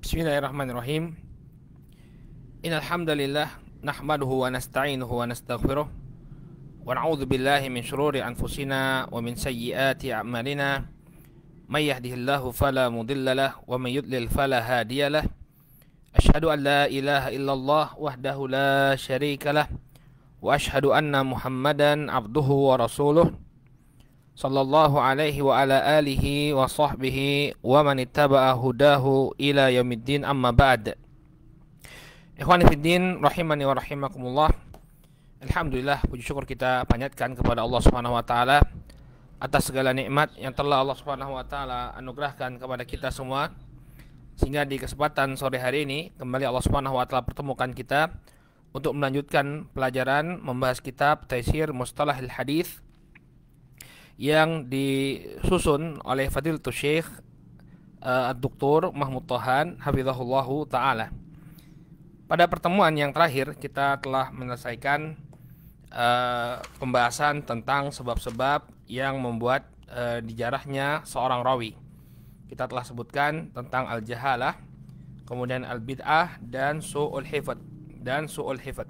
Bismillahirrahmanirrahim. Innal hamdalillah nahmaduhu wa nasta'inuhu wa nastaghfiruh wa na'udzu billahi min shururi anfusina wa min sayyiati a'malina. May yahdihillahu fala mudilla lahu wa may yudlil fala hadiya lahu. Asyhadu an la ilaha illallah wahdahu la syarika lah wa asyhadu anna Muhammadan abduhu wa rasuluh sallallahu alaihi wa ala alihi wa sahbihi wa man ittaba'a hudahu ila yaumiddin, amma ba'd. Ikhwani fiddin rahimani wa rahimakumullah. Alhamdulillah, puji syukur kita panjatkan kepada Allah Subhanahu wa taala atas segala nikmat yang telah Allah Subhanahu wa taala anugerahkan kepada kita semua, sehingga di kesempatan sore hari ini kembali Allah Subhanahu wa taala pertemukan kita untuk melanjutkan pelajaran membahas kitab Taisir Mustalahil Hadits yang disusun oleh Fadilatul Syekh Ad-Doktor Mahmud Tohan hafizahullahu taala. Pada pertemuan yang terakhir kita telah menyelesaikan pembahasan tentang sebab-sebab yang membuat dijarahnya seorang rawi. Kita telah sebutkan tentang al-jahalah, kemudian al-bid'ah dan su'ul hifdz.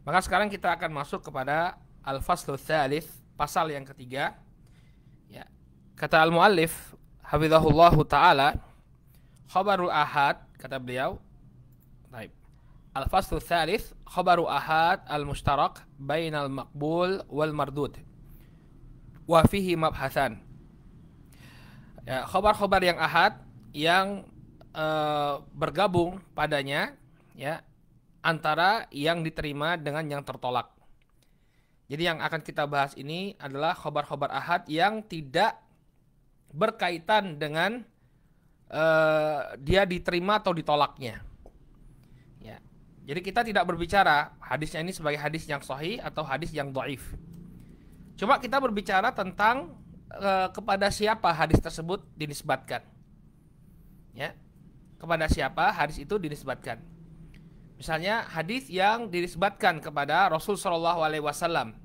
Maka sekarang kita akan masuk kepada al-faslu tsalits, pasal yang ketiga. Ya. Kata al-muallif hafizahullahu taala, khabarul ahad, kata beliau. Baik. Al-faslu tsalits, khabarul ahad al-mushtarak bainal maqbul wal mardud. Wa fihi mabhatsan. Ya, khabar-khabar yang ahad yang bergabung padanya, ya, antara yang diterima dengan yang tertolak. Jadi yang akan kita bahas ini adalah khabar-khabar ahad yang tidak berkaitan dengan dia diterima atau ditolaknya. Ya. Jadi kita tidak berbicara hadisnya ini sebagai hadis yang sahih atau hadis yang dhaif. Cuma kita berbicara tentang kepada siapa hadis tersebut dinisbatkan. Ya. Kepada siapa hadis itu dinisbatkan. Misalnya hadis yang dinisbatkan kepada Rasul Shallallahu Alaihi Wasallam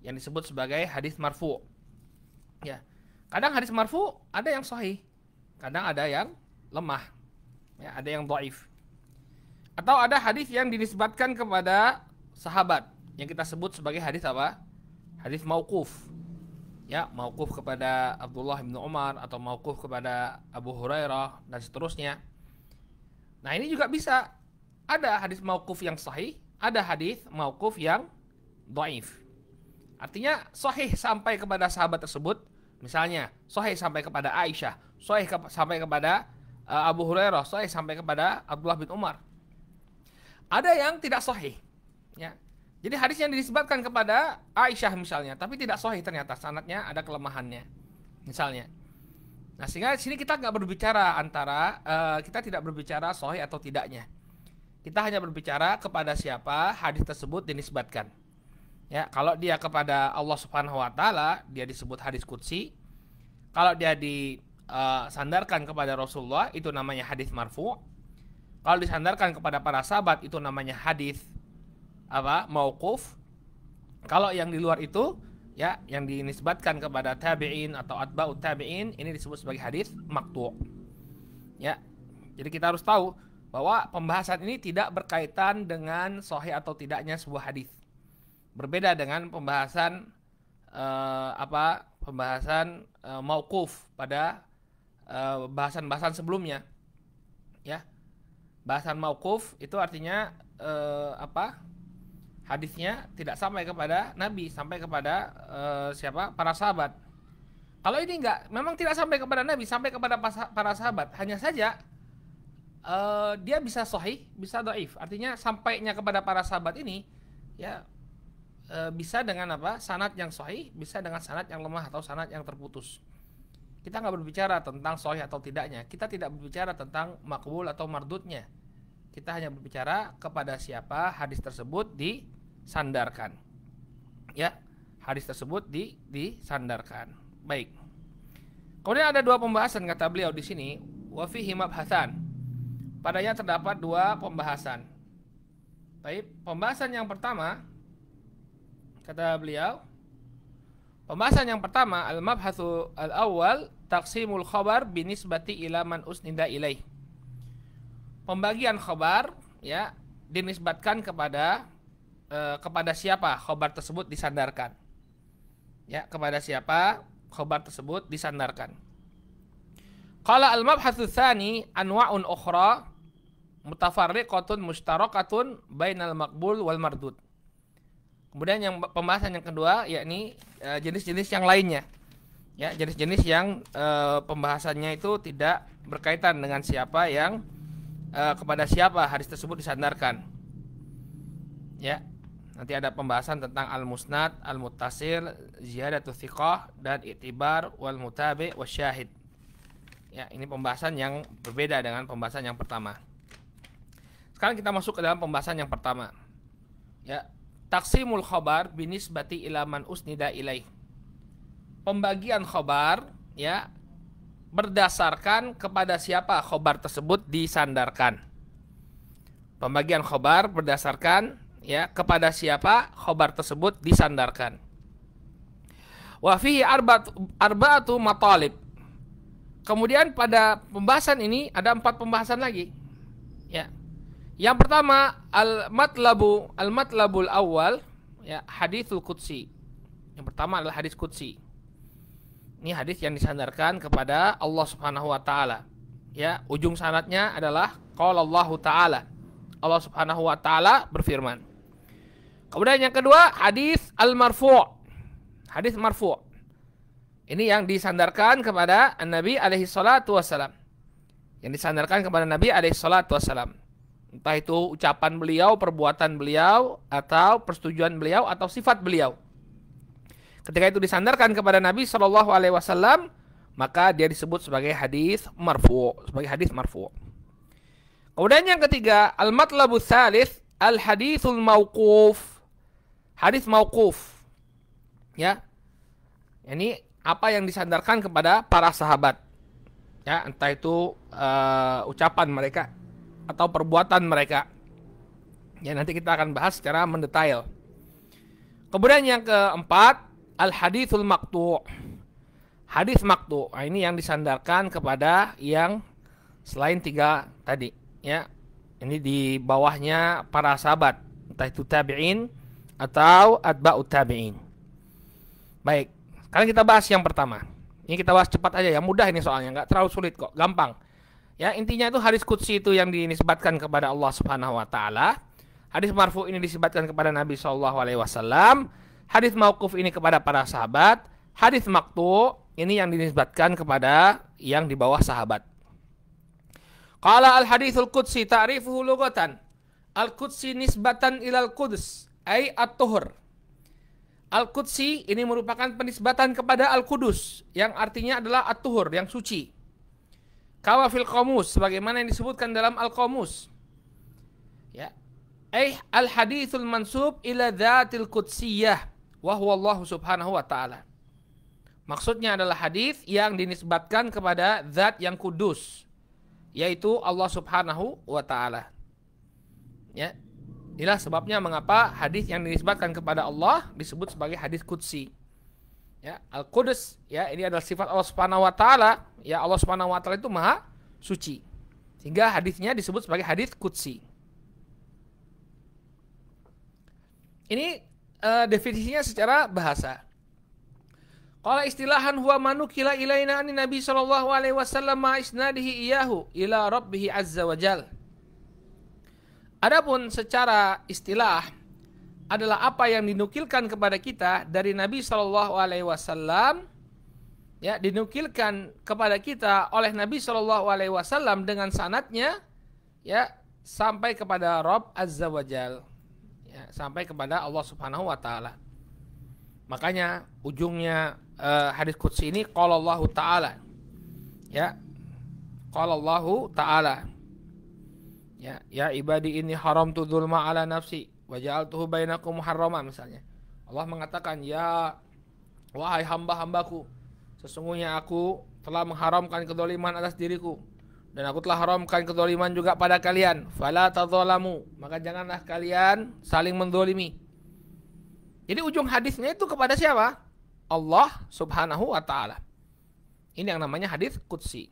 yang disebut sebagai hadis marfu. Ya, kadang hadis marfu ada yang sahih, kadang ada yang lemah, ya, ada yang dhaif. Atau ada hadis yang dinisbatkan kepada sahabat yang kita sebut sebagai hadis apa? Hadis mauquf. Ya, mauquf kepada Abdullah bin Umar atau mauquf kepada Abu Hurairah dan seterusnya. Nah, ini juga bisa. Ada hadis mauquf yang sahih, ada hadis mauquf yang dhaif. Artinya sahih sampai kepada sahabat tersebut, misalnya sahih sampai kepada Aisyah, sahih sampai kepada Abu Hurairah, sahih sampai kepada Abdullah bin Umar. Ada yang tidak sahih, ya. Jadi hadis yang disebutkan kepada Aisyah misalnya, tapi tidak sahih, ternyata sanadnya ada kelemahannya, misalnya. Nah, sehingga di sini kita nggak berbicara antara kita tidak berbicara sahih atau tidaknya. Kita hanya berbicara kepada siapa hadis tersebut dinisbatkan. Ya, kalau dia kepada Allah Subhanahu wa taala, dia disebut hadis qudsi. Kalau dia disandarkan kepada Rasulullah, itu namanya hadis marfu. Kalau disandarkan kepada para sahabat, itu namanya hadis mauquf. Kalau yang di luar itu, ya, yang dinisbatkan kepada tabi'in atau atba'ut tabi'in, ini disebut sebagai hadis maqtu'. Ya. Jadi kita harus tahu bahwa pembahasan ini tidak berkaitan dengan sahih atau tidaknya sebuah hadis. Berbeda dengan pembahasan mauquf pada bahasan-bahasan sebelumnya. Ya. Bahasan mauquf itu artinya hadisnya tidak sampai kepada Nabi, sampai kepada para sahabat. Kalau ini enggak, memang tidak sampai kepada Nabi, sampai kepada para sahabat. Hanya saja dia bisa sahih, bisa dhaif. Artinya sampainya kepada para sahabat ini, ya, bisa dengan sanad yang sahih, bisa dengan sanad yang lemah atau sanad yang terputus. Kita nggak berbicara tentang sahih atau tidaknya. Kita tidak berbicara tentang maqbul atau mardudnya. Kita hanya berbicara kepada siapa hadis tersebut disandarkan. Ya, hadis tersebut disandarkan. Baik. Kemudian ada dua pembahasan kata beliau di sini. Wa fihi mabhatsan. Padanya terdapat dua pembahasan. Baik, pembahasan yang pertama kata beliau, pembahasan yang pertama, al-mabhatsu al-awwal taqsimul khabar binisbati ila man usnida ilaih. pembagian khobar ya dinisbatkan kepada siapa khobar tersebut disandarkan. Ya, kepada siapa khobar tersebut disandarkan. Qala al-mabhatsu tsani anwa'un ukhra mutafarriqatun mushtarakatun bainal maqbul wal mardud. Kemudian yang pembahasan yang kedua yakni jenis-jenis yang lainnya. Ya, jenis-jenis yang pembahasannya itu tidak berkaitan dengan siapa yang kepada siapa hadis tersebut disandarkan. Ya. Nanti ada pembahasan tentang al-musnad, al-muttasil, ziyadatu thiqah dan i'tibar wal mutabi' wasyahid. Ya, ini pembahasan yang berbeda dengan pembahasan yang pertama. Sekarang kita masuk ke dalam pembahasan yang pertama. Ya, taqsimul khabar binisbati ila man usnida ilaih. Pembagian khabar ya berdasarkan kepada siapa khabar tersebut disandarkan. Pembagian khabar berdasarkan ya kepada siapa khobar tersebut disandarkan. Wa fihi arba'atu matalib. Kemudian pada pembahasan ini ada 4 pembahasan lagi. Ya. Yang pertama al-matlabul awal ya haditsul qudsi. Yang pertama adalah hadis qudsi. Ini hadis yang disandarkan kepada Allah Subhanahu wa taala. Ya, ujung sanadnya adalah qala Allah taala. Allah Subhanahu wa taala berfirman. Kemudian yang kedua hadis al-marfu'. Hadis marfu'. Ini yang disandarkan kepada Nabi alaihi salatu wasalam. Yang disandarkan kepada Nabi alaihi salatu wasalam. Entah itu ucapan beliau, perbuatan beliau, atau persetujuan beliau, atau sifat beliau. Ketika itu disandarkan kepada Nabi sallallahu alaihi wasallam, maka dia disebut sebagai hadis marfu', sebagai hadis marfu'. Kemudian yang ketiga, al-matlabus tsalits al-haditsul mauquf. Hadis mauquf. Ya. Ini apa yang disandarkan kepada para sahabat. Ya, entah itu ucapan mereka atau perbuatan mereka. Ya, nanti kita akan bahas secara mendetail. Kemudian yang keempat, al-haditsul maqtu'. Hadis maqtu'. Nah, ini yang disandarkan kepada yang selain 3 tadi, ya. Ini di bawahnya para sahabat, entah itu tabi'in atau atba'ut tabi'in. Baik, sekarang kita bahas yang pertama. Ini kita bahas cepat aja ya, mudah ini soalnya, nggak terlalu sulit kok, gampang. Ya, intinya itu hadis qudsi itu yang dinisbatkan kepada Allah Subhanahu wa taala. Hadis marfu ini disebutkan kepada Nabi sallallahu alaihi wasallam. Hadis mauquf ini kepada para sahabat. Hadis maqtu ini yang dinisbatkan kepada yang di bawah sahabat. Qala al-haditsul qudsi ta'rifuhu lughatan. Al-qudsi nisbatan ilal quds. Ay at-tuhur. Al-Qudsi ini merupakan penisbatan kepada Al-Qudus, yang artinya adalah at-tuhur, yang suci. Kawa fil qamus, sebagaimana yang disebutkan dalam Al-Qamus. Ya. Al-haditsul mansub ila dzatil qudsiyah wa huwa Allah Subhanahu wa taala. Maksudnya adalah hadis yang dinisbatkan kepada zat yang kudus, yaitu Allah Subhanahu wa taala. Ya. Inilah sebabnya mengapa hadis yang dinisbatkan kepada Allah disebut sebagai hadis qudsi. Ya, Al-Qudus, ya, ini adalah sifat Allah Subhanahu wa taala. Ya, Allah Subhanahu wa taala itu maha suci. Sehingga hadisnya disebut sebagai hadis qudsi. Ini definisinya secara bahasa. Qala istilahan huwa manukila ilaina an Nabi sallallahu alaihi wasallam ma isnadihi iyahu ila rabbih azza wa jalla. Adapun secara istilah adalah apa yang dinukilkan kepada kita dari Nabi Shallallahu Alaihi Wasallam, ya, dinukilkan kepada kita oleh Nabi Shallallahu Alaihi Wasallam dengan sanadnya, ya, sampai kepada Rabb Azza wa Jal, ya, sampai kepada Allah Subhanahu Wa Taala. Makanya ujungnya hadis qudsi ini qala Allah Taala, ya, qala Allah Taala. Ya ibadi ini haramtu dzulma ala nafsi wa ja'altuhu bainakum muharrama, misalnya. Allah mengatakan, ya wahai hamba-hambaku, sesungguhnya aku telah mengharamkan kedzaliman atas diriku dan aku telah haramkan kedzaliman juga pada kalian. Fala tadzalamu, maka janganlah kalian saling menzalimi. Jadi ujung hadisnya itu kepada siapa? Allah Subhanahu wa taala. Ini yang namanya hadis qudsi.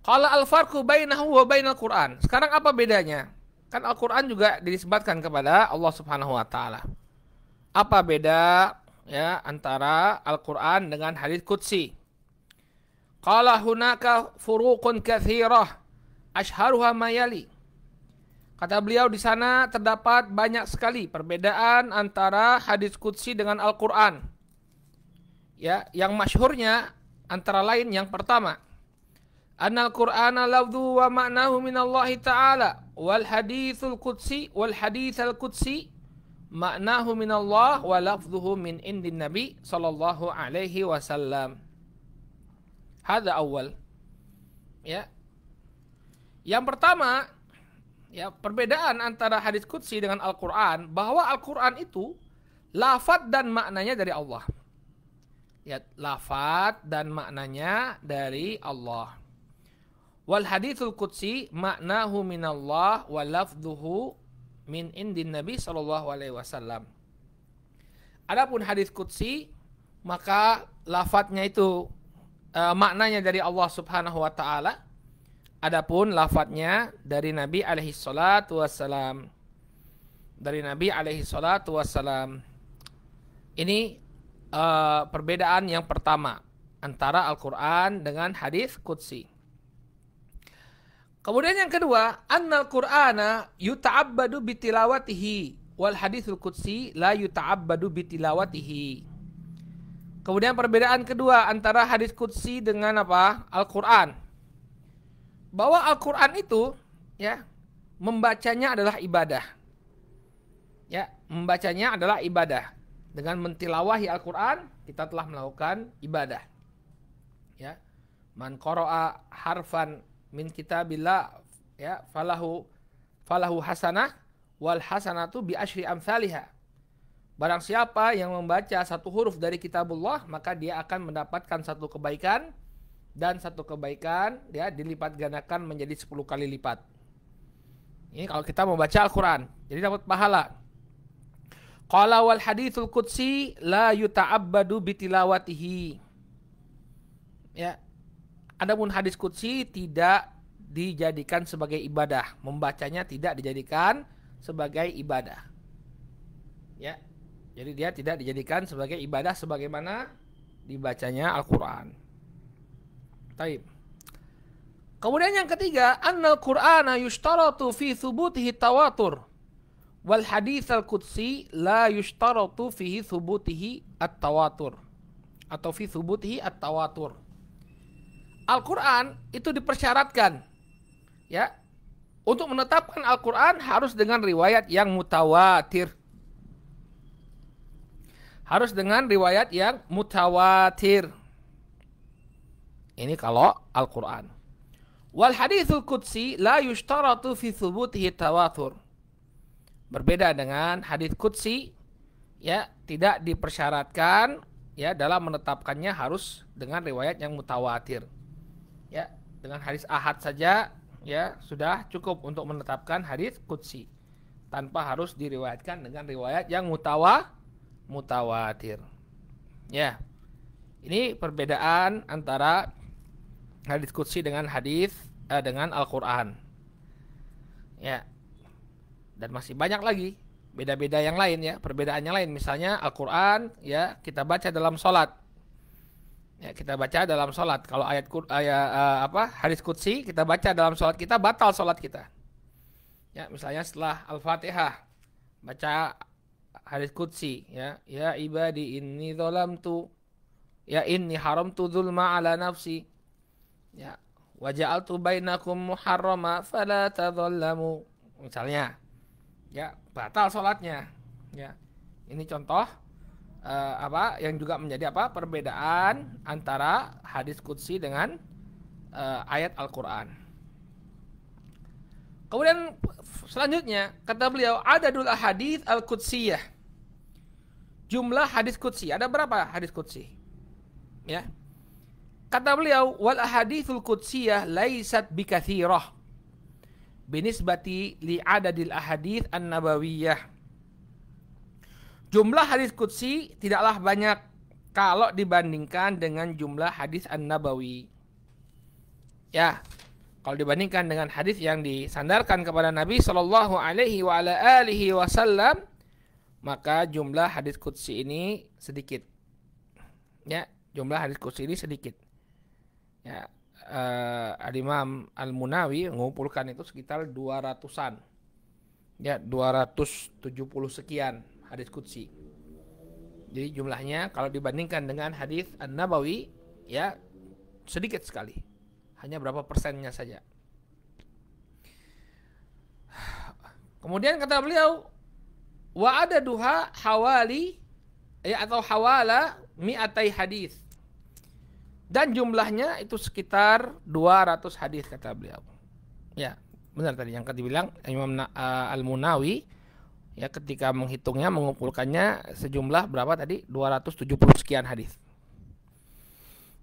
Qala al-farqu bainahu wa bainal Qur'an. Sekarang apa bedanya? Kan Al-Qur'an juga dinisbatkan kepada Allah Subhanahu wa taala. Apa beda ya antara Al-Qur'an dengan hadis qudsi? Qala hunaka furuqun katsirah ashharuha ma yali. Kata beliau, di sana terdapat banyak sekali perbedaan antara hadis qudsi dengan Al-Qur'an. Ya, yang masyhurnya antara lain yang pertama, Annal Qur'ana lafdhu wa ma'nahu minallahi ta'ala wal hadithul qudsi ma'nahu minallah wa lafdhuhu min indin nabi sallallahu alaihi wasallam. Hadza awal. Ya. Yang pertama, ya, perbedaan antara hadis qudsi dengan Al-Qur'an, bahwa Al-Qur'an itu lafaz dan maknanya dari Allah. Ya, lafaz dan maknanya dari Allah. Wal hadithul qudsi maknahu minallah wa lafdhuhu min indin nabi sallallahu alaihi wasallam. Adapun hadis qudsi, maka lafadznya itu maknanya dari Allah Subhanahu wa taala. Adapun lafadznya dari Nabi alaihi salatu wassalam. Dari Nabi alaihi salatu wassalam. Ini perbedaan yang pertama antara Al-Qur'an dengan hadis qudsi. Kemudian yang kedua, annal Qur'ana yuta'abbadu bitilawatihi wal hadithul qudsi la yuta'abbadu bitilawatihi. Kemudian perbedaan kedua antara hadis qudsi dengan apa? Al-Qur'an. Bahwa Al-Qur'an itu ya, membacanya adalah ibadah. Ya, membacanya adalah ibadah. Dengan mentilawahi Al-Qur'an, kita telah melakukan ibadah. Ya. Man qara'a harfan min kitabillah ya falahu hasanah wal hasanatu bi asyri amsalihha. Barang siapa yang membaca satu huruf dari kitabullah, maka dia akan mendapatkan satu kebaikan, dan satu kebaikan ya dilipat gandakan menjadi 10 kali lipat. Ini kalau kita membaca Al-Qur'an, jadi dapat pahala. Qala wal hadithul qudsi la yuta'abbadu bitilawatihi. Ya. Adapun hadis qudsi tidak dijadikan sebagai ibadah, membacanya tidak dijadikan sebagai ibadah. Ya. Jadi dia tidak dijadikan sebagai ibadah sebagaimana dibacanya Al-Qur'an. Taib. Kemudian yang ketiga, annal Qur'ana yushtaratu fi thubutihi tawatur wal hadits al-qudsi la yushtaratu fihi thubutihi at-tawatur atau fi thubutihi at-tawatur. Al-Qur'an itu dipersyaratkan ya, untuk menetapkan Al-Qur'an harus dengan riwayat yang mutawatir. Harus dengan riwayat yang mutawatir. Ini kalau Al-Qur'an. Wal haditsul qudsi la yushtaratu fi thubutihi tawatur. Berbeda dengan hadits qudsi ya, tidak dipersyaratkan ya dalam menetapkannya harus dengan riwayat yang mutawatir. Ya, dengan hadis ahad saja ya sudah cukup untuk menetapkan hadis qudsi tanpa harus diriwayatkan dengan riwayat yang mutawatir. Ya. Ini perbedaan antara hadis qudsi dengan dengan Al-Qur'an. Ya. Dan masih banyak lagi beda-beda yang lain ya, perbedaan yang lain. Misalnya Al-Qur'an ya kita baca dalam salat. Ya, kita baca dalam sholat. Kalau hadis qudsi kita baca dalam sholat kita, batal sholat kita. Ya, misalnya setelah Al-Fatihah baca hadis qudsi ya, ya ibadi inni zalamtu ya inni haramtu dzulma ala nafsi ya wa ja'altu bainakum muharrama fala tadzallamu. Misalnya ya, batal sholatnya. Ya. Ini contoh yang juga menjadi perbedaan antara hadis qudsi dengan ayat Al-Qur'an. Kemudian selanjutnya kata beliau, adadul ahadits al-qudsiyah. Jumlah hadis qudsi. Ada berapa hadis qudsi? Ya. Kata beliau, wal ahaditsul qudsiyah laisat bikatsirah binisbati li adadil ahadits an-nabawiyah. Jumlah hadis qudsi tidaklah banyak kalau dibandingkan dengan jumlah hadis an-nabawi. Ya. Kalau dibandingkan dengan hadis yang disandarkan kepada Nabi Shallallahu Alaihi Wasallam, maka jumlah hadis qudsi ini sedikit. Ya, jumlah hadis qudsi ini sedikit. Ya, Al-Imam Al-Munawi mengumpulkan itu sekitar 200-an. Ya, 270 sekian hadis qudsi. Jadi jumlahnya kalau dibandingkan dengan hadis An-Nabawi, ya sedikit sekali. Hanya berapa persennya saja. Kemudian kata beliau, wa ada duha hawali, ya, atau hawala mi'atai hadis. Dan jumlahnya itu sekitar 200 hadis kata beliau. Ya, benar tadi yang dibilang Imam Al-Munawi, ya, ketika menghitungnya, mengumpulkannya sejumlah berapa tadi? 270 sekian hadis.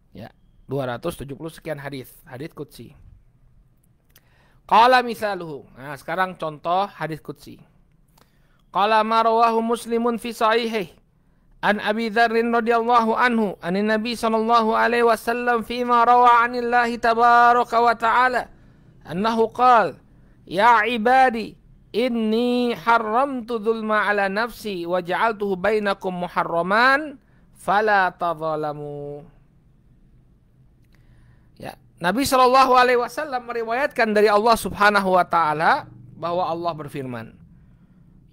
Ya, 270 sekian hadis qudsi. Qala misaluhu. Nah, sekarang contoh hadis qudsi. Qala ma rawahu Muslimun fi sahihi an Abi Dzar radhiyallahu anhu anin Nabi sallallahu alaihi wasallam fi ma rawa 'anillahi tabaraka wa ta'ala annahu qala ya ibadi inni haramtu dzulma 'ala nafsi wa ja'altuhu bainakum muharraman fala tadzalamu. Ya, Nabi Shallallahu Alaihi Wasallam meriwayatkan dari Allah Subhanahu Wa Taala bahwa Allah berfirman,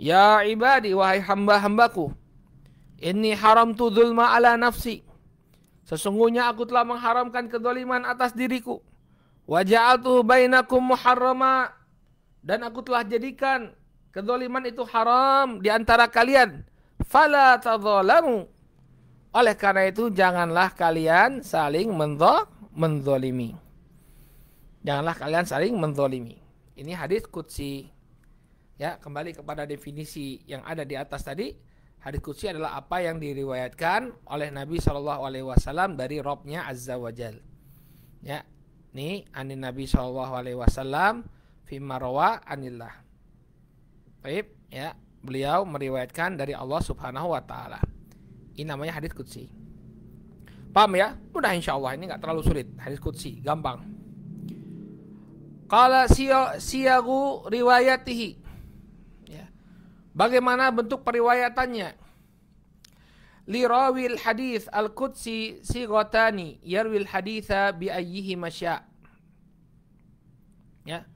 ya ibadi, wahai hamba-hambaku, inni haramtu dzulma ala nafsi, sesungguhnya aku telah mengharamkan kedzaliman atas diriku, wa ja'altuhu bainakum muharrama, dan aku telah jadikan kedzaliman itu haram di antara kalian, fala tadzalamu, oleh karena itu janganlah kalian saling menzolimi. Janganlah kalian saling menzolimi. Ini hadis qudsi. Ya, kembali kepada definisi yang ada di atas tadi. Hadis qudsi adalah apa yang diriwayatkan oleh Nabi Shallallahu Alaihi Wasallam dari Rabb-Nya Azza wa Jal. Ya, ini anin Nabi Shallallahu Alaihi Wasallam fima rawa anillah. Baik, ya, beliau meriwayatkan dari Allah Subhanahu Wa Taala. Ini namanya hadis qudsi. Paham ya? Mudah insyaallah, ini enggak terlalu sulit. Hadis qudsi, gampang. Qala siyagu riwayatihi. Ya. Bagaimana bentuk periwayatannya? Li rawil hadis al-qudsi sighatani yarwil haditha bi ayyihi masya. Ya.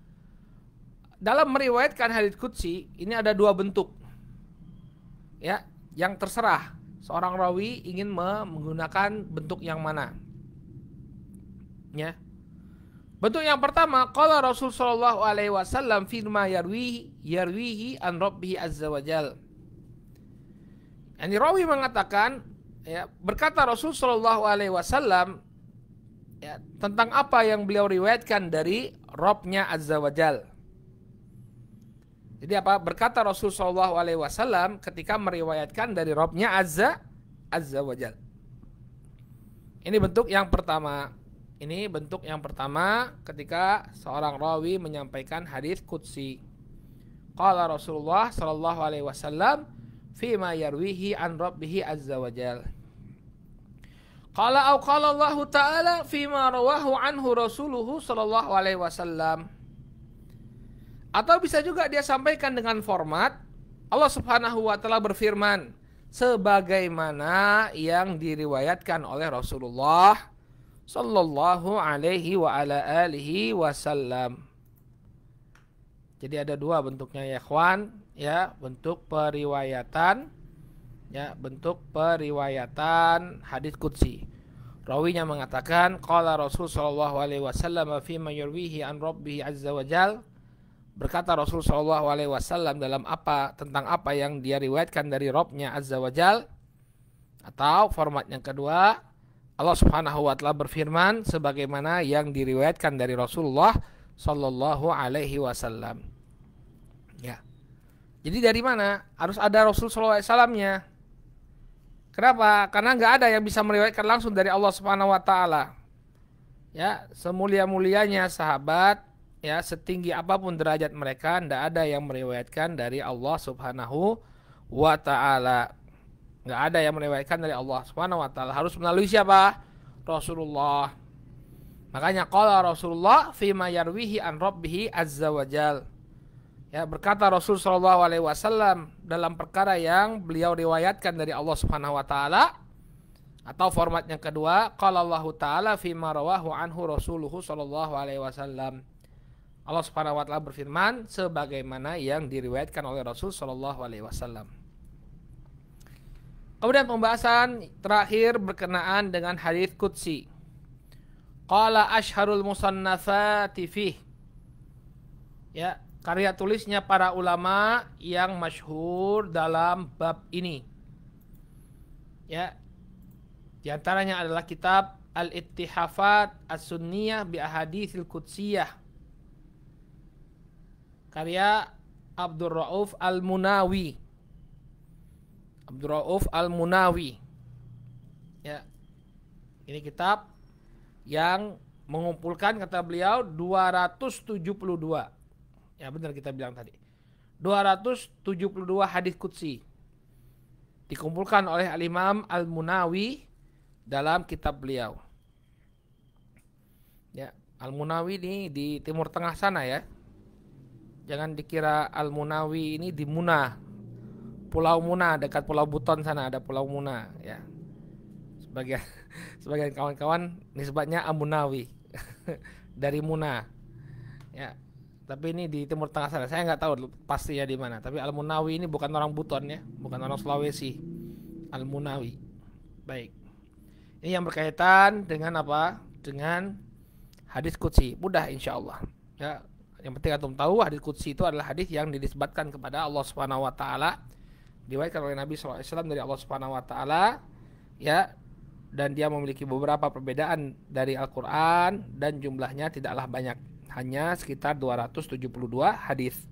Dalam meriwayatkan hadis qudsi ini ada dua bentuk. Ya, yang terserah seorang rawi ingin menggunakan bentuk yang mana. Ya. Bentuk yang pertama, qala Rasul sallallahu alaihi wasallam firma yarwihi an Rabbih azza wajal. Yang rawi mengatakan, ya, berkata Rasul sallallahu alaihi wasallam, ya, tentang apa yang beliau riwayatkan dari Rabb-Nya azza wajal. Jadi apa? Berkata Rasul sallallahu alaihi wasallam ketika meriwayatkan dari Rabb-Nya azza wajal. Ini bentuk yang pertama. Ini bentuk yang pertama ketika seorang rawi menyampaikan hadis qudsi. Qala Rasulullah sallallahu alaihi wasallam fima yarwihi an Rabbih azza wajal. Qala Allah Ta'ala fima rawahu anhu Rasuluhu sallallahu alaihi wasallam. Atau bisa juga dia sampaikan dengan format Allah Subhanahu wa taala berfirman sebagaimana yang diriwayatkan oleh Rasulullah sallallahu alaihi wa ala alihi wasallam. Jadi ada dua bentuknya ya ikhwan, ya, bentuk periwayatan, ya, bentuk periwayatan hadis qudsi. Rawinya mengatakan qala Rasul sallallahu alaihi wasallam fi ma yarwihi an Rabbih azza wajal. Berkata Rasul sallallahu alaihi wasallam dalam apa, tentang apa yang dia riwayatkan dari Rabb-Nya azza wajal. Atau format yang kedua, Allah Subhanahu wa taala berfirman sebagaimana yang diriwayatkan dari Rasulullah sallallahu alaihi wasallam. Ya. Jadi dari mana? Harus ada Rasul sallallahu alaihi wasallamnya. Kenapa? Karena enggak ada yang bisa meriwayatkan langsung dari Allah Subhanahu wa taala. Ya, semulia-mulianya sahabat, ya, setinggi apapun derajat mereka, enggak ada yang meriwayatkan dari Allah Subhanahu wa taala. Enggak ada yang meriwayatkan dari Allah Subhanahu wa taala. Harus melalui siapa? Rasulullah. Makanya qala Rasulullah fima yarwihi an rabbih azza wajal. Ya, berkata Rasul sallallahu alaihi wasallam dalam perkara yang beliau riwayatkan dari Allah Subhanahu wa taala, atau format yang kedua, qala Allah taala fima rawahu anhu Rasuluhu sallallahu alaihi wasallam. Allah Subhanahu wa taala berfirman sebagaimana yang diriwayatkan oleh Rasul sallallahu alaihi wasallam. Kemudian pembahasan terakhir berkenaan dengan hadits qudsi. Qala asharul musannafati fih. Ya, karya tulisnya para ulama yang masyhur dalam bab ini. Ya. Di antaranya adalah kitab Al-Ittihafat As-Sunniyah bi Ahaditsil Qudsiyah. Karya Abdul Rauf Al-Munawi. Abdul Rauf Al-Munawi. Ya. Ini kitab yang mengumpulkan, kata beliau, 272. Ya, benar kita bilang tadi. 272 hadis qudsi dikumpulkan oleh Al-Imam Al-Munawi dalam kitab beliau. Ya, Al-Munawi ini di Timur Tengah sana ya. Jangan dikira Al-Munawi ini di Muna. Pulau Muna, dekat Pulau Buton sana ada Pulau Muna ya. Sebagian kawan-kawan nisbatnya Al-Munawi dari Muna. Ya. Tapi ini di Timur Tengah sana. Saya nggak tahu pastinya di mana. Tapi Al-Munawi ini bukan orang Buton ya, bukan orang Sulawesi. Al-Munawi. Baik. Ini yang berkaitan dengan apa? Dengan hadis qudsi. Mudah insyaallah. Ya, yang penting antum tahu hadis qudsi itu adalah hadis yang dinisbatkan kepada Allah Subhanahu wa taala. Diriwayatkan oleh Nabi sallallahu alaihi wasallam dari Allah Subhanahu wa taala. Ya, dan dia memiliki beberapa perbedaan dari Al-Qur'an dan jumlahnya tidaklah banyak. Hanya sekitar 272 hadis.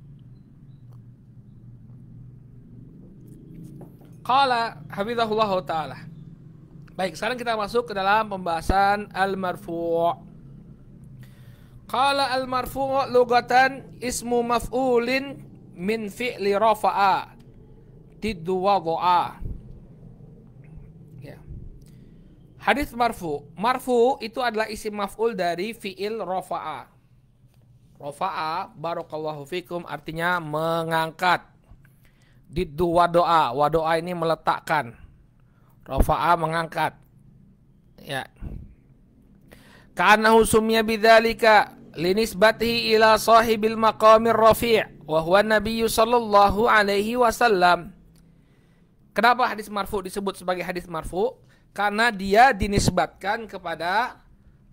Qala hafizahullah taala. Baik, sekarang kita masuk ke dalam pembahasan al-marfu'. Qala al-marfu' lugatan ismu maf'ulin min fi'li rafa'a tiddu wadha'a. Ya. Hadis marfu'. Marfu' itu adalah isim maf'ul dari fi'il rafa'a. Rafa'a, barakallahu fikum, artinya mengangkat. Diddu wado'a. Wado'a ini meletakkan. Rafa'a mengangkat. Ya. Ka'annahu summiya bidzalika linisbatihi ila sahibil maqamir rafi' wa huwa nabiyyu sallallahu alaihi wasallam. Kenapa hadis marfu' disebut sebagai hadis marfu'? Karena dia dinisbatkan kepada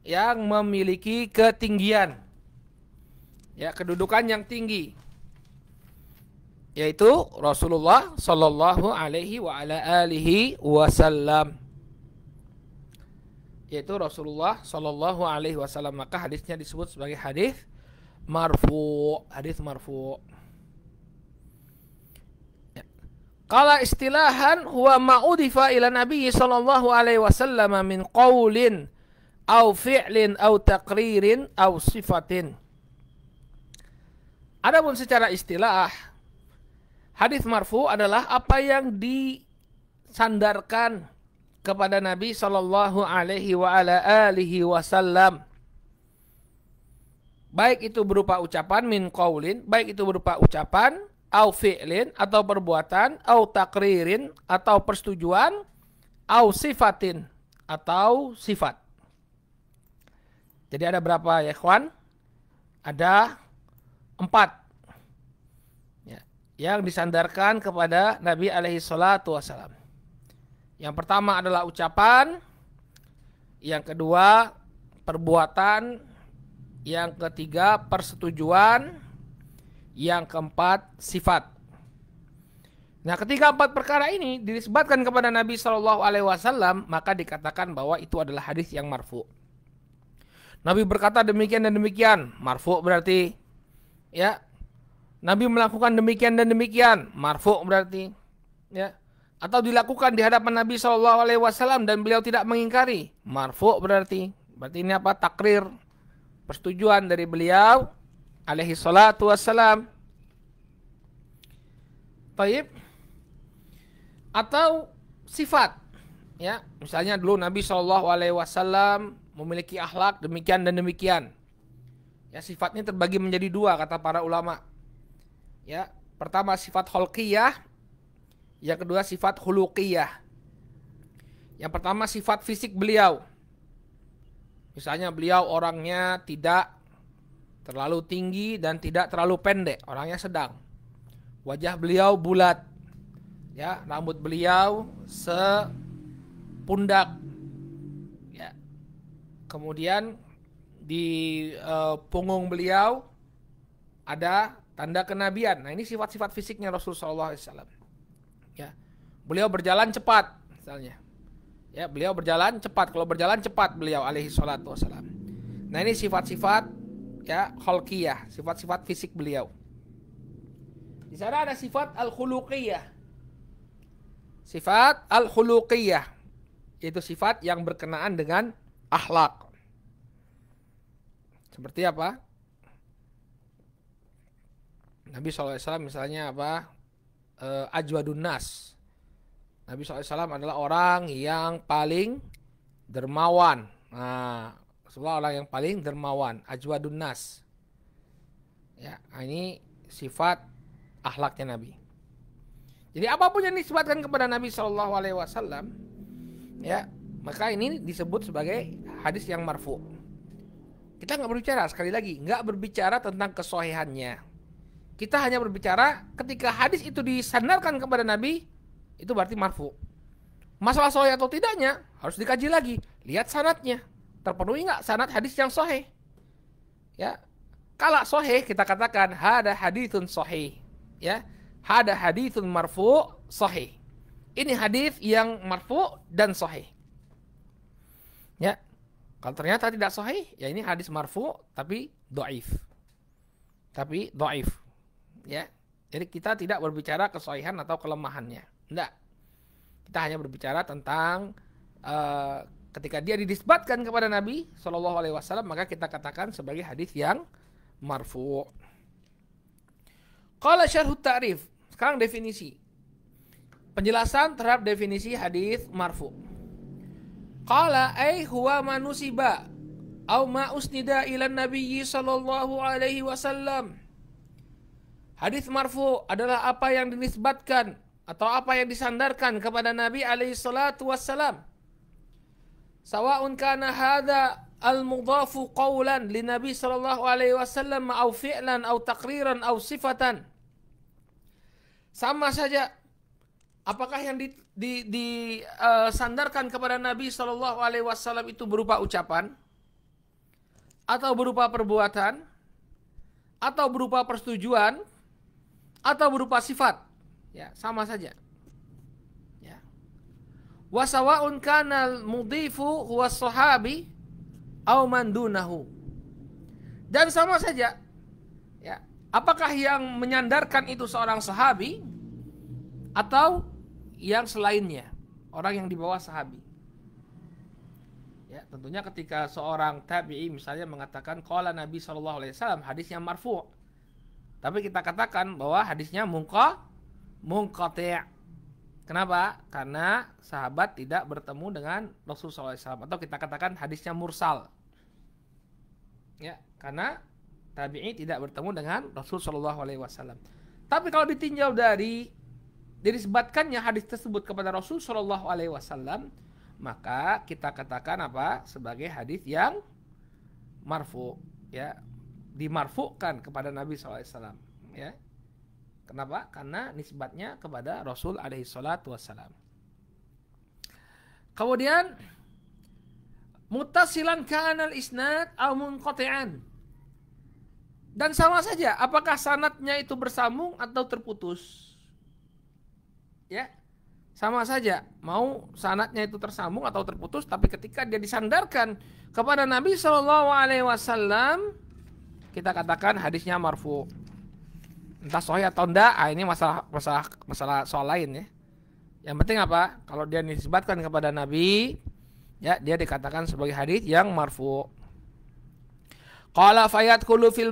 yang memiliki ketinggian. Ya, kedudukan yang tinggi, yaitu Rasulullah sallallahu alaihi wa ala alihi wasallam. Yaitu Rasulullah sallallahu alaihi wasallam. Maka hadisnya disebut sebagai hadis marfu', hadis marfu'. Ya. Qala istilahan huwa ma udifa ila Nabi sallallahu alaihi wasallam min qaulin aw fi'lin aw taqririn aw sifatin. Adapun secara istilah, hadis marfu adalah apa yang disandarkan kepada Nabi sallallahu alaihi wa ala alihi wasallam. Baik itu berupa ucapan min qaulin, baik itu berupa ucapan, au fi'lin atau perbuatan, au takririn atau persetujuan, au sifatin atau sifat. Jadi ada berapa ya ikhwan? Ada 4 ya, yang disandarkan kepada Nabi alaihi salatu wassalam. Yang pertama adalah ucapan, yang kedua perbuatan, yang ketiga persetujuan, yang keempat sifat. Nah, ketika 4 perkara ini dinisbatkan kepada Nabi Shallallahu Alaihi Wasallam, maka dikatakan bahwa itu adalah hadis yang marfu. Nabi berkata demikian dan demikian, marfu berarti. Ya, Nabi melakukan demikian dan demikian, marfu berarti, ya. Atau dilakukan di hadapan Nabi Shallallahu Alaihi Wasallam dan beliau tidak mengingkari, marfu berarti. Berarti ini apa? Takrir, persetujuan dari beliau alaihi salatu wassalam. Taib. Atau sifat, ya. Misalnya dulu Nabi Shallallahu Alaihi Wasallam memiliki akhlak demikian dan demikian. Ya, sifatnya terbagi menjadi dua kata para ulama. Ya, pertama sifat kholqiyah, yang kedua sifat khuluqiyah. Yang pertama sifat fisik beliau. Misalnya beliau orangnya tidak terlalu tinggi dan tidak terlalu pendek, orangnya sedang. Wajah beliau bulat. Ya, rambut beliau sepundak. Ya. Kemudian di punggung beliau ada tanda kenabian. Nah, ini sifat-sifat fisiknya Rasulullah SAW. Ya, beliau berjalan cepat, misalnya. Ya, beliau berjalan cepat. Kalau berjalan cepat beliau alaihi salatu wassalam. Nah, ini sifat-sifat ya kholqiyah, sifat-sifat fisik beliau. Di sana ada sifat al-khuluqiyah. Sifat al-khuluqiyah, yaitu sifat yang berkenaan dengan akhlak. Seperti apa? Nabi SAW misalnya apa? Ajwadun nas. Nabi SAW adalah orang yang paling dermawan. Nah, semua orang yang paling dermawan. Ajwadun nas. Ya, ini sifat akhlaknya Nabi. Jadi apapun yang disebutkan kepada Nabi SAW, ya, maka ini disebut sebagai hadis yang marfu. Kita nggak berbicara, sekali lagi, nggak berbicara tentang kesohihannya. Kita hanya berbicara ketika hadis itu disandarkan kepada Nabi, itu berarti marfu. Masalah sahih atau tidaknya harus dikaji lagi. Lihat sanadnya, terpenuhi nggak sanad hadis yang sahih? Ya, kalau sahih kita katakan hada haditsun sahih. Ya, hada haditsun marfu sahih. Ini hadis yang marfu dan sahih. Ya, kalau ternyata tidak sahih, ya ini hadis marfu tapi dhaif. Tapi dhaif. Ya. Jadi kita tidak berbicara kesahihan atau kelemahannya. Enggak. Kita hanya berbicara tentang ketika dia dinisbatkan kepada Nabi SAW, maka kita katakan sebagai hadis yang marfu. Qala syarhut ta'rif. Sekarang definisi. Penjelasan terhadap definisi hadis marfu. Qala ay huwa manusiba au ma usnida ila nabiyyi sallallahu alaihi wasallam. Hadis marfu adalah apa yang dinisbatkan atau apa yang disandarkan kepada Nabi alaihi salatu wassalam. Sawa'un kana hadha al-mudhafu qawlan li Nabi sallallahu alaihi wasallam au fi'lan au taqriran au sifatan. Sama saja apakah yang disandarkan kepada Nabi sallallahu alaihi wasallam itu berupa ucapan atau berupa perbuatan atau berupa persetujuan atau berupa sifat, ya sama saja. Ya. Wa sawa'un kana al-mudhifu huwa sahabi aw man dunahu. Dan sama saja, ya, apakah yang menyandarkan itu seorang sahabi atau yang selainnya, orang yang di bawah sahabi. Ya, tentunya ketika seorang tabi'i misalnya mengatakan qala Nabi sallallahu alaihi wasallam, hadisnya marfu'. Tapi kita katakan bahwa hadisnya munqati'. Kenapa? Karena sahabat tidak bertemu dengan Rasulullah SAW. Atau kita katakan hadisnya mursal. Ya, karena tabi'i tidak bertemu dengan Rasulullah SAW. Tapi kalau ditinjau dari disebutkannya hadis tersebut kepada Rasul Shallallahu Alaihi Wasallam, maka kita katakan apa? Sebagai hadis yang marfu, ya, dimarfukan kepada Nabi Sallallahu Alaihi Wasallam, ya. Kenapa? Karena nisbatnya kepada Rasul Alaihi Wasallam. Kemudian muttasilan kanal isnad atau munqati'an. Dan sama saja, apakah sanadnya itu bersambung atau terputus? Ya, sama saja, mau sanadnya itu tersambung atau terputus, tapi ketika dia disandarkan kepada Nabi Shallallahu Alaihi Wasallam, kita katakan hadisnya marfu. Entah sahih atau enggak, ini masalah soal lain, ya. Yang penting apa? Kalau dia disebutkan kepada Nabi, ya, dia dikatakan sebagai hadis yang marfu. Qala fayadkhulu fil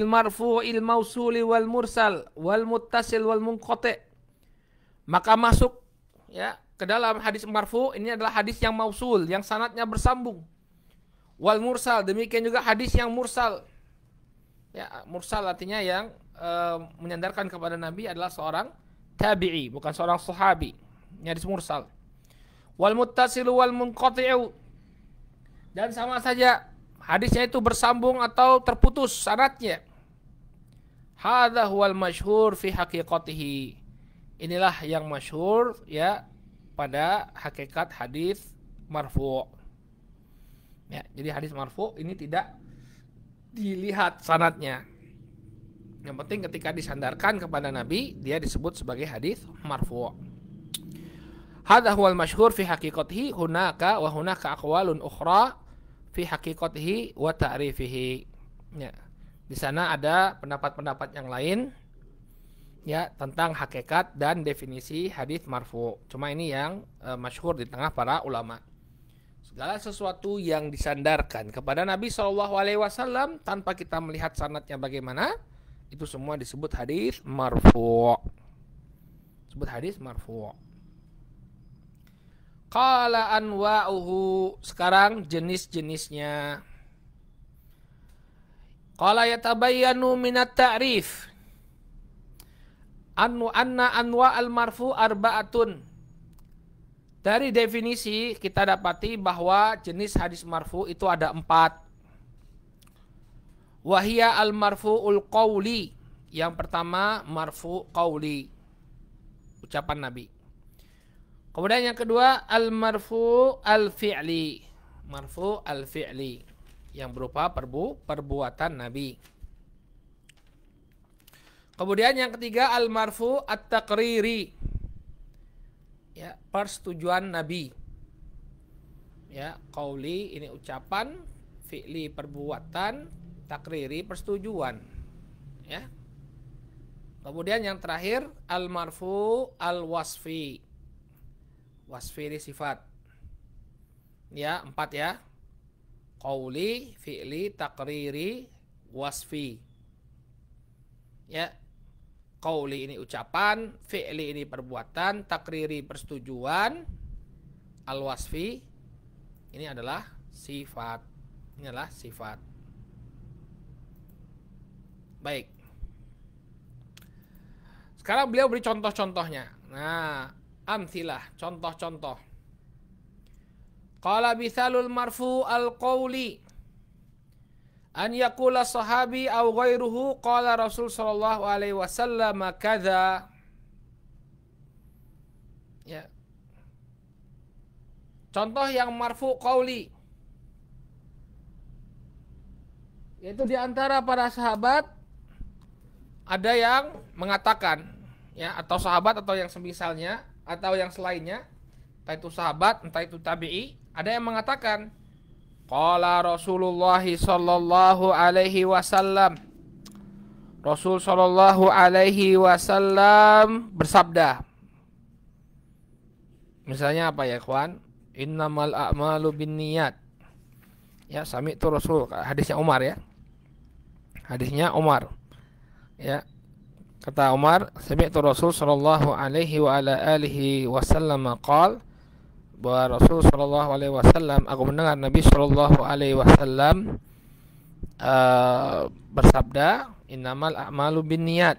marfu'il mausuli wal mursal wal muttasil wal munqati'. Maka masuk, ya, ke dalam hadis marfu, ini adalah hadis yang mausul, yang sanadnya bersambung. Wal mursal, demikian juga hadis yang mursal. Ya, mursal artinya yang menyandarkan kepada Nabi adalah seorang tabi'i, bukan seorang sahabi. Ini hadis mursal. Wal muttasilu wal munqati'u, dan sama saja hadisnya itu bersambung atau terputus syaratnya. Hadza huwal masyhur fi haqiqatihi. Inilah yang masyhur ya pada hakikat hadis marfu'. Ya, jadi hadis marfu' ini tidak dilihat sanadnya. Yang penting ketika disandarkan kepada Nabi, dia disebut sebagai hadis marfu'. Hadza huwal masyhur fi haqiqatihi, hunaka wa hunaka aqwalun ukhra fi haqiqatihi wa ta'rifihi. Ya. Di sana ada pendapat-pendapat yang lain ya tentang hakikat dan definisi hadis marfu'. Cuma ini yang masyhur di tengah para ulama. Segala sesuatu yang disandarkan kepada Nabi SAW tanpa kita melihat sanadnya bagaimana, itu semua disebut hadis marfu'. Disebut hadis marfu'. Qala anwa'uhu, sekarang jenis-jenisnya. Qala yatabayyanu minat ta'rif anna anwa al-marfu arba'atun. Dari definisi kita dapati bahwa jenis hadis marfu itu ada 4. Wahia al-marfu'ul qawli. Yang pertama marfu' qawli, ucapan Nabi. Kemudian yang kedua al-marfu' al-fi'li. Marfu' al-fi'li, yang berupa perbuatan Nabi. Kemudian yang ketiga al-marfu' at-taqriri. Ya, persetujuan Nabi. Ya, qauli ini ucapan, fi'li perbuatan, takriri persetujuan. Ya. Kemudian yang terakhir al-marfu' al-wasfi. Wasfi ini sifat. Ya, 4 ya. Qauli, fi'li, takriri, wasfi. Ya. Qauli ini ucapan, fi'li ini perbuatan, takriri persetujuan, al-wasfi ini adalah sifat. Ini adalah sifat. Baik. Sekarang beliau beri contoh-contohnya. Nah, amsilah, contoh-contoh. Qala bithalul marfu al-qawli an yaqula sahabi aw ghairuhu qala Rasul sallallahu alaihi wasallam kadza. Ya. Contoh yang marfu qauli, yaitu di antara para sahabat ada yang mengatakan ya, atau sahabat atau yang semisalnya atau yang selainnya, entah itu sahabat, entah itu tabi'i, ada yang mengatakan qala Rasulullah sallallahu alaihi wasallam, Rasul sallallahu alaihi wasallam bersabda. Misalnya apa ya, kawan? Innamal a'malu binniyat. Ya, sami'tu Rasul, hadisnya Umar ya. Hadisnya Umar. Ya. Kata Umar, sami'tu Rasul sallallahu alaihi wa ala alihi wasallam qala, bahwa Rasul sallallahu alaihi wasallam, aku mendengar Nabi sallallahu alaihi wasallam bersabda, innamal a'malu binniyat.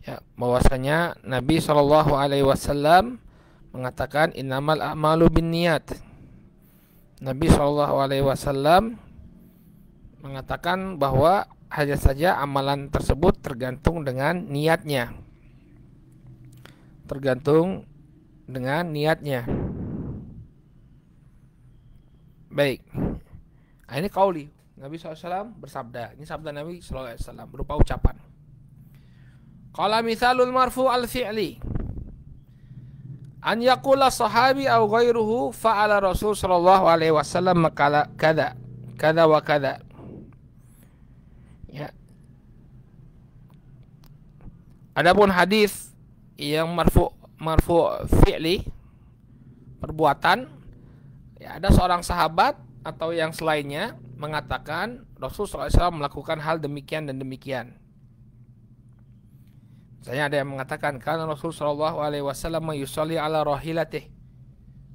Ya, bahwasanya Nabi sallallahu alaihi wasallam mengatakan innamal a'malu binniyat. Nabi sallallahu alaihi wasallam mengatakan bahwa hanya saja amalan tersebut tergantung dengan niatnya. Tergantung dengan niatnya. Baik. Nah, ini qauli. Nabi SAW bersabda. Ini sabda Nabi SAW berupa ucapan. Qala mithalul marfu al-fi'li an yaqula sahabi aw ghairuhu fa'ala Rasul sallallahu alaihi wasallam kada kada wa kada. Ya. Adapun hadis yang marfu fi'li, perbuatan, ya, ada seorang sahabat atau yang selainnya mengatakan Rasul SAW melakukan hal demikian dan demikian. Misalnya ada yang mengatakan karena Rasul SAW yusalli ala rahilatih,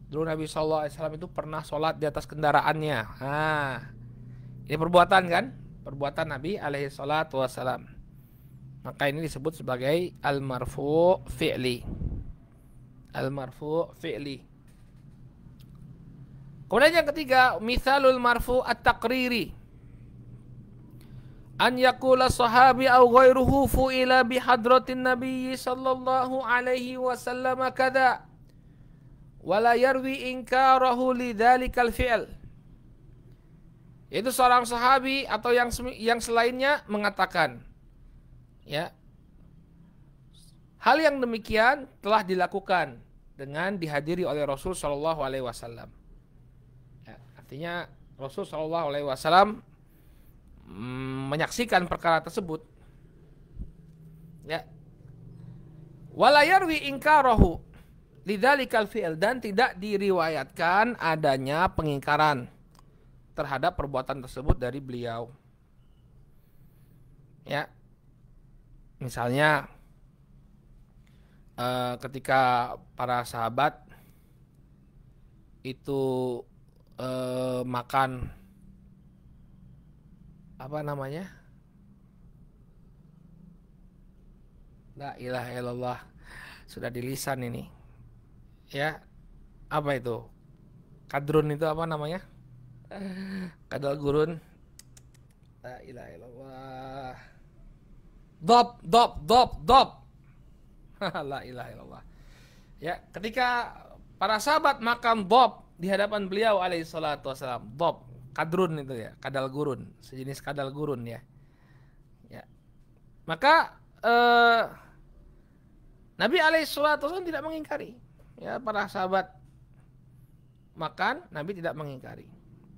Dulu Nabi SAW itu pernah sholat di atas kendaraannya. Nah, ini perbuatan kan? Perbuatan Nabi SAW. Maka ini disebut sebagai al-marfu' fi'li. Al-marfu' fi'li. Kemudian yang ketiga, mithalul marfu' at-taqriri. An yaqula sahabi aw ghairuhu fu'ila bihadratin nabiyyi sallallahu alaihi wasallam kada wala yarwi inkarahu lidzalikal fi'l. Yaitu seorang sahabi atau yang selainnya mengatakan, ya, hal yang demikian telah dilakukan dengan dihadiri oleh Rasul sallallahu alaihi wasallam. Ya, artinya Rasul sallallahu alaihi wasallam menyaksikan perkara tersebut, ya, wala yarwi inkarahu lidzalikal fi'l, dan tidak diriwayatkan adanya pengingkaran terhadap perbuatan tersebut dari beliau. Ya, misalnya ketika para sahabat itu makan apa namanya? La ilaha illallah, sudah di lisan ini. Ya, apa itu? Kadrun itu apa namanya? Kadal gurun. La ilaha illallah. Dop. La ilaha illallah. Ya, ketika para sahabat makan dop di hadapan beliau alaihi salatu wasalam. Dop, kadrun itu ya, kadal gurun, sejenis kadal gurun ya. Ya. Maka Nabi alaihi salatu wasalam tidak mengingkari. Ya, para sahabat makan, Nabi tidak mengingkari.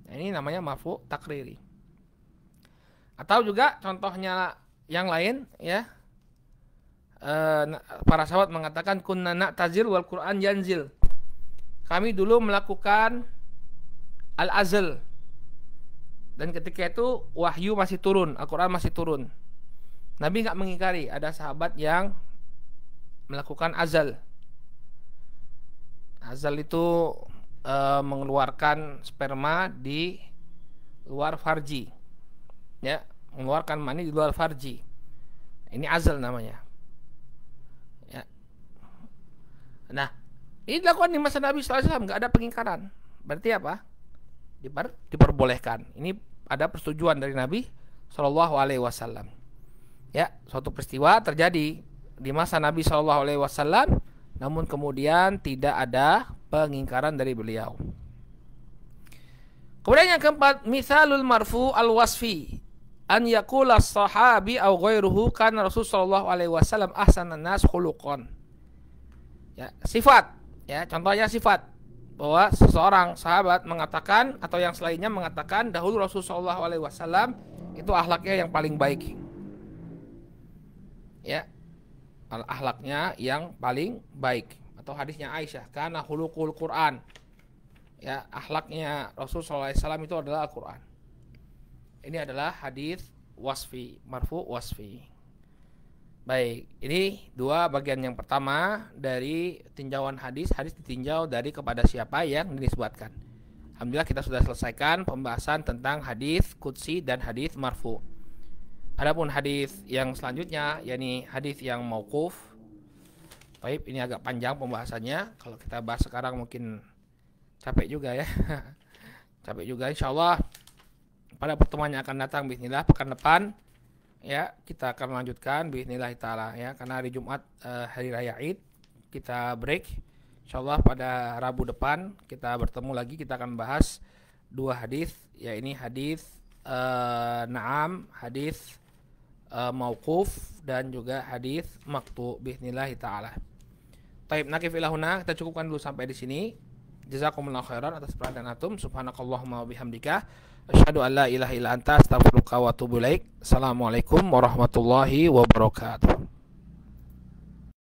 Nah, ini namanya marfu takriri. Atau juga contohnya yang lain, ya, para sahabat mengatakan kunna na'tazil wal Quran yanzil. Kami dulu melakukan al-azl, dan ketika itu wahyu masih turun, Al-Quran masih turun. Nabi nggak mengingkari ada sahabat yang melakukan azal. Azal itu mengeluarkan sperma di luar farji, ya, mengeluarkan mani di luar farji. Ini azal namanya. Ya. Nah, ini dilakukan di masa Nabi SAW, nggak ada pengingkaran. Berarti apa? Diperbolehkan. Ini ada persetujuan dari Nabi SAW. Ya, suatu peristiwa terjadi di masa Nabi SAW, namun kemudian tidak ada pengingkaran dari beliau. Kemudian yang keempat, misalul marfu al-wasfi. An yaqula sahabi aw ghairuhu kana Rasul sallallahu alaihi wasallam ahsanan nas khuluqan. Ya, sifat, ya, contohnya sifat bahwa seseorang sahabat mengatakan atau yang selainnya mengatakan dahulu Rasul sallallahu alaihi wasallam itu akhlaknya yang paling baik. Ya, akhlaknya yang paling baik. Atau hadisnya Aisyah, kana khuluqul Quran. Ya, akhlaknya Rasul sallallahu alaihi wasallam itu adalah Al-Quran. Ini adalah hadis wasfi, marfu wasfi. Baik, ini dua bagian yang pertama dari tinjauan hadis. Hadis ditinjau dari kepada siapa yang dinisbatkan. Alhamdulillah kita sudah selesaikan pembahasan tentang hadis qudsi dan hadis marfu. Adapun hadis yang selanjutnya, yakni hadis yang mauquf. Baik, ini agak panjang pembahasannya. Kalau kita bahas sekarang mungkin capek juga ya. Capek juga, insyaallah pada pertemuan yang akan datang bismillah pekan depan, ya, kita akan melanjutkan bismillah taala, ya, karena hari Jumat hari raya Id kita break. Insyaallah pada Rabu depan kita bertemu lagi, kita akan bahas dua hadis, ya, ini hadis na'am, hadis mauquf dan juga hadis maqtu bismillah taala. Baik, nakif ilahuna, kita cukupkan dulu sampai di sini. Jazakumullahu khairan atas perhatian antum. Subhanakallahumma wa bihamdika asyhadu an la ilaha illa anta astaghfiruka wa atubu ilaik. Assalamualaikum warahmatullahi wabarakatuh.